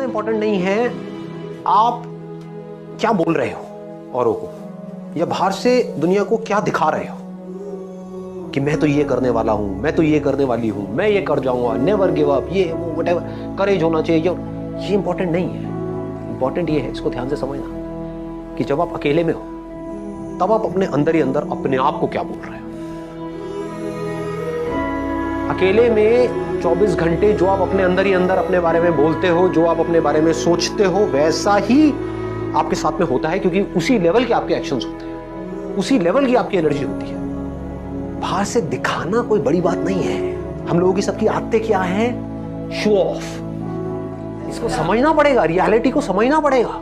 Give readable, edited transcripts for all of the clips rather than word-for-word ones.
इतना इंपॉर्टेंट नहीं है आप क्या बोल रहे हो औरों को, या बाहर से दुनिया को क्या दिखा रहे हो कि मैं तो ये करने वाला हूं, मैं तो ये करने वाली हूं, मैं ये कर जाऊंगा, नेवर गिव अप, ये वो व्हाटएवर, करेज होना चाहिए। ये इंपॉर्टेंट नहीं है। इंपॉर्टेंट ये है, इसको ध्यान से समझना, कि जब आप अकेले में हो तब आप अपने अंदर ही अंदर अपने आप को क्या बोल रहे हो। अकेले में 24 घंटे जो आप अपने अंदर ही अंदर अपने बारे में बोलते हो, जो आप अपने बारे में सोचते हो, वैसा ही आपके साथ में होता है, क्योंकि उसी लेवल के आपके एक्शंस होते हैं, उसी लेवल की आपकी एनर्जी होती है। बाहर से दिखाना कोई बड़ी बात नहीं है। हम लोगों की सबकी आदतें क्या है? Show off. इसको समझना पड़ेगा, रियलिटी को समझना पड़ेगा।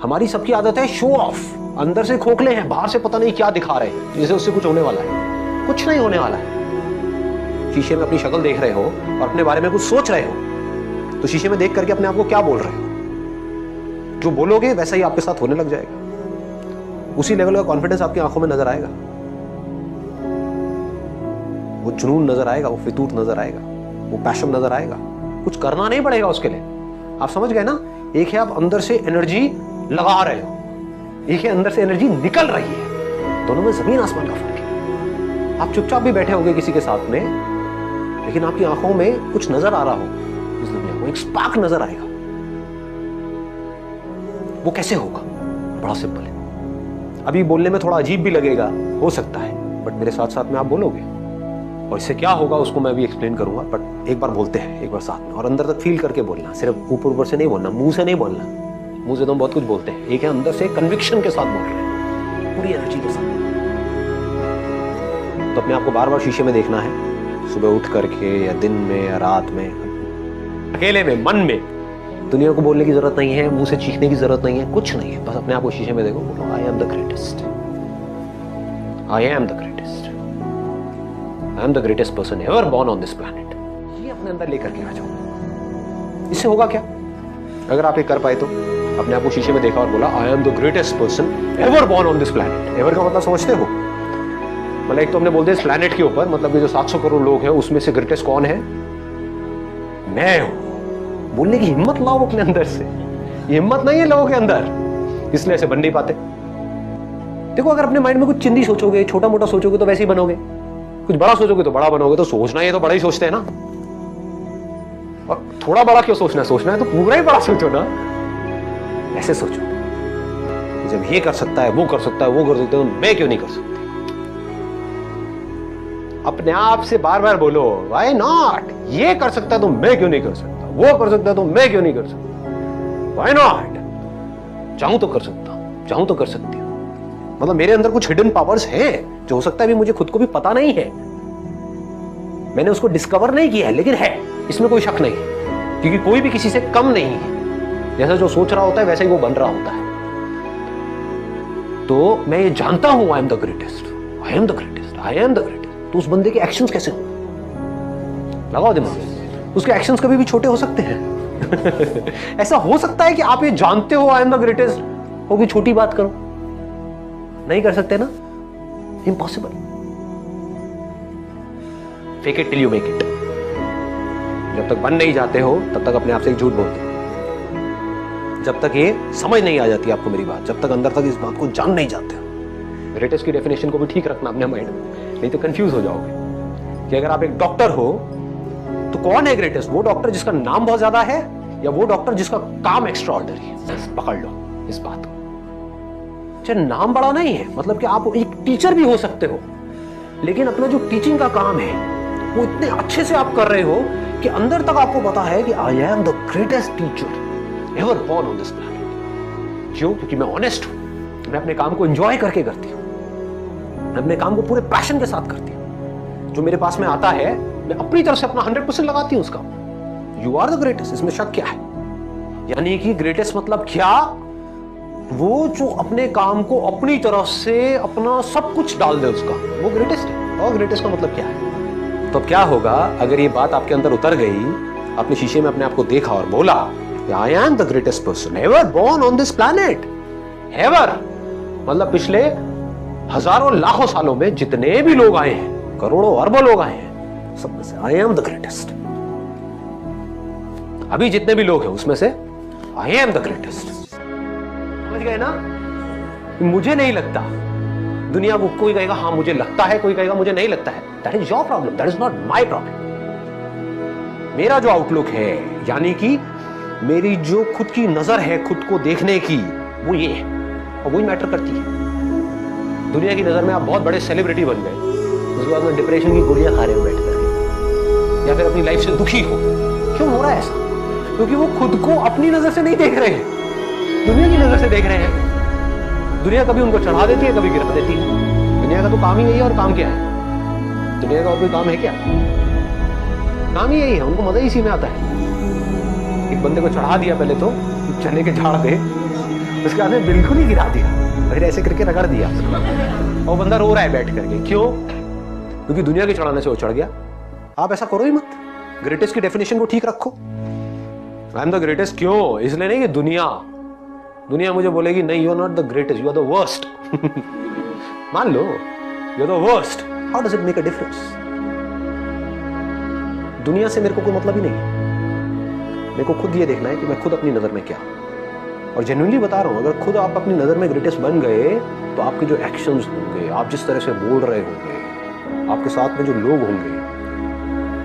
हमारी सबकी आदत है शो ऑफ। अंदर से खोखले हैं, बाहर से पता नहीं क्या दिखा रहे हैं, जैसे उससे कुछ होने वाला है। कुछ नहीं होने वाला है। शीशे में अपनी शक्ल देख रहे हो और अपने बारे में कुछ सोच रहे हो, तो शीशे में देख करके अपने आप को क्या बोल रहे हो? जो बोलोगे वैसा ही आपके साथ होने लग जाएगा। उसी लेवल का कॉन्फिडेंस आपकी आंखों में नजर आएगा, वो जुनून नजर आएगा, वो फितूर नजर आएगा, वो पैशन नजर आएगा। कुछ करना नहीं पड़ेगा उसके लिए। आप समझ गए ना? एक है आप अंदर से एनर्जी लगा रहे हो, एक है अंदर से एनर्जी निकल रही है। दोनों में जमीन आसमान का फर्क है। आप चुपचाप भी बैठे होंगे किसी के साथ में, लेकिन आपकी आंखों में कुछ नजर आ रहा हो, इस दुनिया को एक स्पार्क नजर आएगा। वो कैसे होगा? बड़ा सिंपल है। अभी बोलने में थोड़ा अजीब भी लगेगा, हो सकता है, बट मेरे साथ साथ में आप बोलोगे, और इससे क्या होगा उसको मैं भी एक्सप्लेन करूंगा। बट एक बार बोलते हैं, एक बार साथ में, और अंदर तक फील करके बोलना। सिर्फ ऊपर ऊपर से नहीं बोलना, मुंह से नहीं बोलना। मुंह से तो हम बहुत कुछ बोलते हैं, एक है अंदर से कन्विक्शन के साथ बोल रहे हैं, पूरी एनर्जी के साथ। तो अपने आप को बार बार शीशे में देखना है, सुबह उठ करके या दिन में या रात में, अकेले में, मन में। दुनिया को बोलने की जरूरत नहीं है, मुंह से चीखने की जरूरत नहीं है, कुछ नहीं है। बस अपने आप को शीशे में देखो, बोलो I am the greatest, I am the greatest, I am the greatest person ever born on this planet. ये अपने अंदर लेकर के आ जाओ। इससे होगा क्या? अगर आप ये कर पाए तो अपने आप को शीशे में देखा और बोला I am the greatest person ever born on this planet. Ever का मतलब समझते हो? मतलब एक तो हमने बोल दिया इस प्लैनेट के ऊपर, मतलब ये जो 700 करोड़ लोग हैं उसमें से ग्रेटेस्ट कौन है? मैं हूं। बोलने की हिम्मत लाओ अपने अंदर से। ये हिम्मत नहीं है लोगों के अंदर, इसलिए ऐसे बन नहीं पाते। देखो, अगर अपने माइंड में कुछ चिंदी सोचोगे, छोटा मोटा सोचोगे तो वैसे ही बनोगे, कुछ बड़ा सोचोगे तो बड़ा बनोगे। तो सोचना है तो बड़ा ही सोचते हैं ना, और थोड़ा बड़ा क्यों सोचना है? सोचना है तो पूरा ही बड़ा सोचो ना। ऐसे सोचो, जब ये कर सकता है, वो कर सकता है, वो कर सकता है, तो मैं क्यों नहीं कर सकती? अपने आप से बार बार बोलो व्हाई नॉट। ये कर सकता है तो मैं क्यों नहीं कर सकता? वो कर सकता है तो मैं क्यों नहीं कर सकता? Why not? चाहूं तो कर सकता हूं, चाहूं तो कर सकती हूं। मतलब मेरे अंदर कुछ हिडन पावर्स हैं जो हो सकता है अभी मुझे खुद को भी पता नहीं है, मैंने उसको डिस्कवर नहीं किया है, लेकिन है, इसमें कोई शक नहीं है, क्योंकि कोई भी किसी से कम नहीं है। जैसा जो सोच रहा होता है वैसा ही वो बन रहा होता है। तो मैं ये जानता हूं I am the greatest, I am the greatest, I am the greatest. तो उस बंदे के एक्शंस कैसे होंगे? लगाओ दिमाग में। उसके एक्शंस कभी भी छोटे हो सकते हैं। ऐसा हो सकता है कि आप ये जानते हो आई एम द ग्रेटेस्ट, हो कि छोटी बात करो, नहीं कर सकते ना, impossible. Fake it till you make it. जब तक बन नहीं जाते हो तब तक अपने आप से एक झूठ बोलते हो। जब तक ये समझ नहीं आ जाती आपको मेरी बात, जब तक अंदर तक इस बात को जान नहीं जाते हो। ग्रेटेस्ट की डेफिनेशन को भी ठीक रखना अपने माइंड में, नहीं तो कंफ्यूज हो जाओगे कि अगर आप एक डॉक्टर हो तो कौन है ग्रेटेस्ट? वो डॉक्टर जिसका नाम बहुत ज्यादा है, या वो डॉक्टर जिसका काम एक्स्ट्रा ऑर्डिनरी है? पकड़ लो इस बात को। चाहे नाम बड़ा नहीं है, मतलब कि आप एक टीचर भी हो सकते हो, लेकिन अपना जो टीचिंग का काम है वो इतने अच्छे से आप कर रहे हो कि अंदर तक आपको पता है कि I am the greatest teacher ever born on this planet. क्यों? क्योंकि मैं ऑनेस्ट हूं, मैं अपने काम को एंजॉय करके करती हूं, मैं अपने काम को पूरे पैशन के साथ करती हूं। जो मेरे पास में आता है मैं अपनी तरफ से अपना 100% लगाती हूं उसका। यू आर द ग्रेटेस्ट, इसमें शक क्या है? यानी कि ग्रेटेस्ट मतलब क्या? वो जो अपने काम को अपनी तरफ से अपना सब कुछ डाल दे, उसका वो ग्रेटेस्ट है। और ग्रेटेस्ट का मतलब क्या है? तो अब क्या होगा अगर ये बात आपके अंदर उतर गई, आपने शीशे में अपने आप को देखा और बोला I am the greatest person ever born on this planet. Ever मतलब पिछले हजारों लाखों सालों में जितने भी लोग आए हैं, करोड़ों अरबों लोग आए हैं, सब में से आई एम द ग्रेटेस्ट। अभी जितने भी लोग हैं उसमें से आई एम द ग्रेटेस्ट। समझ गए ना? मुझे नहीं लगता, दुनिया को कोई कहेगा हाँ मुझे लगता है, कोई कहेगा मुझे नहीं लगता है। That is your problem, that is not my problem. मेरा जो आउटलुक है, यानी कि मेरी जो खुद की नजर है खुद को देखने की, वो ये है और वही मैटर करती है। दुनिया की नजर में आप बहुत बड़े सेलिब्रिटी बन गए, उसके बाद में डिप्रेशन की गोलियां खा रहे हो बैठ कर, या फिर अपनी लाइफ से दुखी हो। क्यों हो रहा है ऐसा? क्योंकि वो खुद को अपनी नजर से नहीं देख रहे हैं, दुनिया की नजर से देख रहे हैं। दुनिया कभी उनको चढ़ा देती है, कभी गिरा देती है। दुनिया का तो काम ही यही है। और काम क्या है? दुनिया का और कोई काम है क्या? काम ही यही है, उनको मजा ही इसी में आता है। एक बंदे को चढ़ा दिया पहले तो चने के झाड़ पे, उसके बाद में बिल्कुल ही गिरा दिया, फिर ऐसे करके रगड़ दिया और बंदा रो रहा है बैठ करके। क्यों? क्योंकि दुनिया के चढ़ाने से वो चढ़ गया। आप ऐसा करो ही मत, ग्रेटेस्ट की डेफिनेशन को ठीक रखो। आई एम द ग्रेटेस्ट क्यों? इसलिए नहीं कि दुनिया मुझे बोलेगी नहीं, you are not the greatest, you are the worst. मान लो you are the worst, how does it make a difference? दुनिया से मेरे को कोई मतलब ही नहीं है। मेरे को खुद ये देखना है कि मैं खुद अपनी नजर में क्या, और जेन्युइनली बता रहा हूं, अगर खुद आप अपनी नजर में ग्रेटेस्ट बन गए तो आपके जो एक्शंस होंगे, आप जिस तरह से बोल रहे होंगे, आपके साथ में जो लोग होंगे,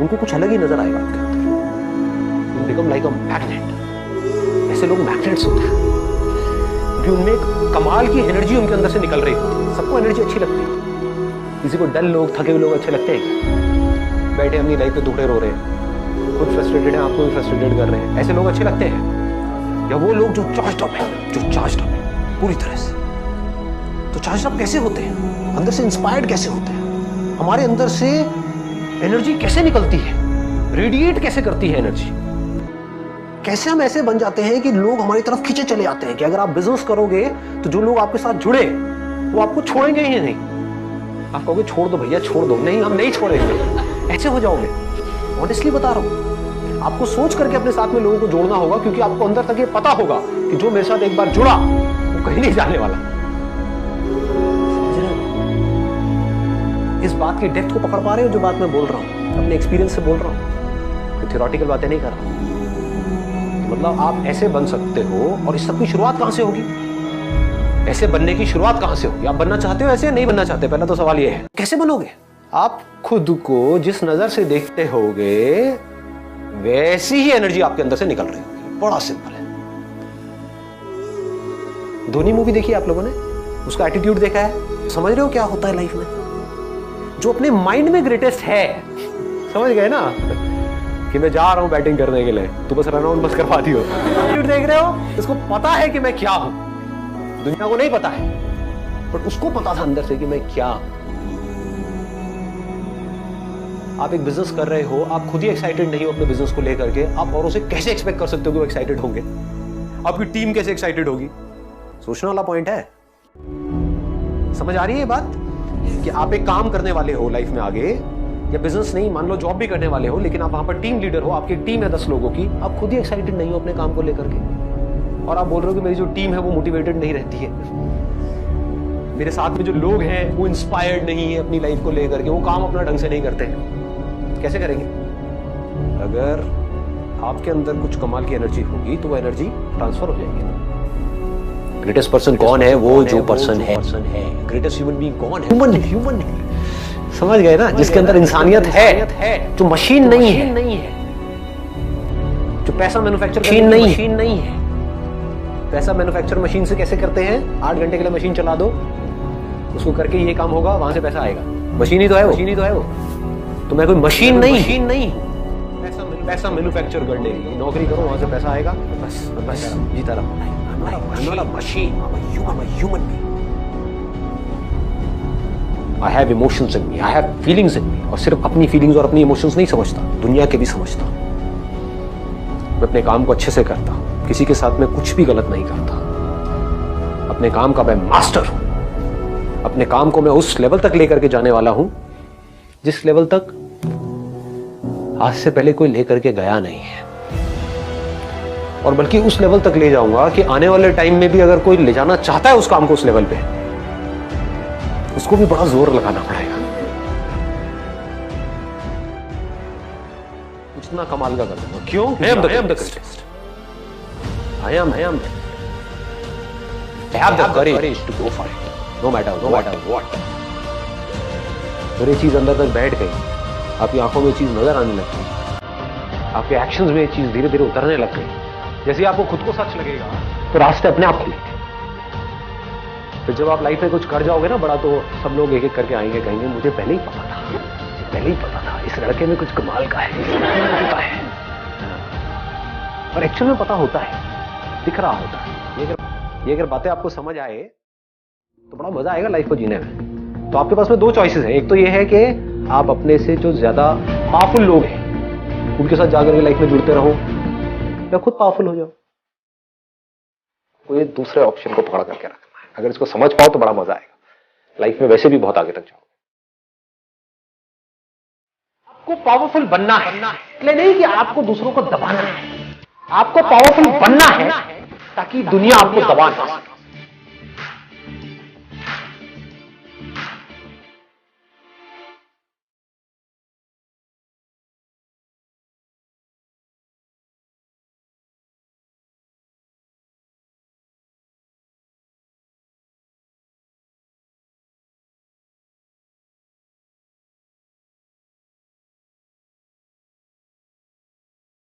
उनको कुछ अलग ही नजर आएगा आपके अंदर। You become like a magnet. ऐसे लोग मैग्नेट्स होते हैं कि उनमें एक कमाल की एनर्जी उनके अंदर से निकल रही होती है। सबको एनर्जी अच्छी लगती है। किसी को डल लोग, थके हुए लोग अच्छे लगते हैं? बैठे अपनी लाइफ पे दुखड़े रो रहे हैं, खुद फ्रस्ट्रेटेड है, आपको भी फ्रस्ट्रेटेड कर रहे हैं, ऐसे लोग अच्छे लगते हैं? या वो लोग जो चार्ज्ड अप है पूरी तरह से? तो चार्ज्ड अप कैसे होते हैं? अंदर से इंस्पायर्ड कैसे होते हैं? हमारे अंदर से एनर्जी कैसे निकलती है, रेडिएट कैसे करती है एनर्जी? कैसे हम ऐसे बन जाते हैं कि लोग हमारी तरफ खींचे चले जाते हैं कि अगर आप बिजनेस करोगे तो जो लोग आपके साथ जुड़े वो आपको छोड़ेंगे ही नहीं। आप कहोगे छोड़ दो भैया, छोड़ दो। नहीं, हम नहीं छोड़ेंगे। ऐसे हो जाओगे। ऑनेस्टली बता रहा हूं, आपको सोच करके अपने साथ में लोगों को जोड़ना होगा, क्योंकि आपको अंदर तक ये पता होगा कि जो मेरे साथ एक बार जुड़ा वो कहीं नहीं जाने वाला। इस बात की डेप्थ को पकड़ पा रहे हो? जो बात मैं बोल रहा हूं अपने एक्सपीरियंस से बोल रहा हूं, तो थियोरेटिकल बातें नहीं कर रहा हूं। मतलब आप ऐसे बन सकते हो, और इस सब की शुरुआत कहां से होगी? ऐसे बनने की शुरुआत कहां से होगी? आप बनना चाहते हो ऐसे? नहीं बनना चाहते? पहला तो सवाल ये है, कैसे बनोगे? आप खुद को जिस नजर से देखते होगे वैसी ही एनर्जी आपके अंदर से निकल रही होगी। बड़ा सिंपल है। धोनी मूवी देखी आप लोगों ने? उसका एटीट्यूड देखा है? समझ रहे हो क्या होता है लाइफ में? जो अपने माइंड में ग्रेटेस्ट है, समझ गए ना, कि मैं जा रहा हूं बैटिंग करने के लिए, तू बस रन आउट बस करवा दियो। एटीट्यूड देख रहे हो? उसको पता है कि मैं क्या हूं। दुनिया को नहीं पता है, पर उसको पता था अंदर से कि मैं क्या हूं। आप एक बिजनेस कर रहे हो, आप खुद ही एक्साइटेड नहीं हो अपने बिजनेस को लेकर के, आप औरों से कैसे एक्सपेक्ट कर सकते हो कि वो एक्साइटेड होंगे? आपकी टीम कैसे एक्साइटेड होगी? सोचने वाला पॉइंट है। समझ आ रही है ये बात? कि आप एक काम करने वाले हो लाइफ में आगे, या बिजनेस नहीं, मान लो जॉब भी करने वाले हो, लेकिन आप वहां पर टीम लीडर हो, आपकी टीम है 10 लोगों की, आप खुद ही एक्साइटेड नहीं हो अपने काम को लेकर के, और आप बोल रहे हो कि मेरी जो टीम है वो मोटिवेटेड नहीं रहती है, मेरे साथ में जो लोग हैं वो इंस्पायर्ड नहीं है अपनी लाइफ को लेकर के, वो काम अपना ढंग से नहीं करते हैं। कैसे करेंगे? अगर आपके अंदर कुछ कमाल की एनर्जी होगी तो वो एनर्जी ट्रांसफर हो जाएगी। ग्रेटेस्ट पर्सन कौन है? वो जो पर्सन है। ग्रेटेस्ट ह्यूमन बीइंग कौन है? ह्यूमन है। समझ गए ना? जिसके अंदर इंसानियत है, जो मशीन नहीं है, जो पैसा मैन्युफैक्चर मशीन नहीं है। पैसा मैन्युफैक्चर मशीन से कैसे करते हैं? 8 घंटे के लिए मशीन चला दो, उसको करके ये काम होगा, वहां से पैसा आएगा। मशीन ही तो है वो। तो मैं कोई मशीन नहीं हूं। पैसा मैन्युफैक्चर करने की नौकरी करो, वहां से पैसा आएगा, बस जीता रहो। I'm not a machine. I'm a human being. I have emotions in me. I have feelings in me. और सिर्फ अपनी फीलिंग्स और अपनी इमोशंस नहीं समझता, दुनिया के भी समझता। मैं अपने काम को अच्छे से करता, किसी के साथ में कुछ भी गलत नहीं करता। अपने काम का मैं मास्टर हूं। अपने काम को मैं उस लेवल तक लेकर के जाने वाला हूं जिस लेवल तक आज से पहले कोई लेकर के गया नहीं है, और बल्कि उस लेवल तक ले जाऊंगा कि आने वाले टाइम में भी अगर कोई ले जाना चाहता है उस काम को उस लेवल पे, उसको भी बड़ा जोर लगाना पड़ेगा। उतना कमाल का कर दूंगा। क्यों? I am the greatest. I am. I have the courage to go for it, no matter what. अगर ये चीज अंदर तक बैठ गई, आपकी आंखों में चीज नजर आने लग गई, आपके एक्शंस में चीज धीरे धीरे उतरने लग गई, जैसे आपको खुद को सच लगेगा तो रास्ते अपने आप खुलेंगे। फिर जब आप लाइफ में कुछ कर जाओगे ना बड़ा, तो सब लोग एक एक करके आएंगे, कहेंगे मुझे पहले ही पता था, इस लड़के में कुछ कमाल का है, और एक्चुअल में पता होता है, दिख रहा होता है। ये अगर बातें आपको समझ आए तो बड़ा मजा आएगा लाइफ को जीने में। तो आपके पास में दो चॉइसेस हैं। एक तो ये है कि आप अपने से जो ज्यादा पावरफुल लोग हैं उनके साथ जाकर के लाइफ में जुड़ते रहो, या खुद पावरफुल हो जाओ। कोई दूसरे ऑप्शन को पकड़ करके रखना है। अगर इसको समझ पाओ तो बड़ा मजा आएगा, लाइफ में वैसे भी बहुत आगे तक जाओगे। आपको पावरफुल बनना है, इसलिए नहीं कि आपको दूसरों को दबाना है। आपको पावरफुल बनना है ताकि दुनिया आपको दबा ना सके।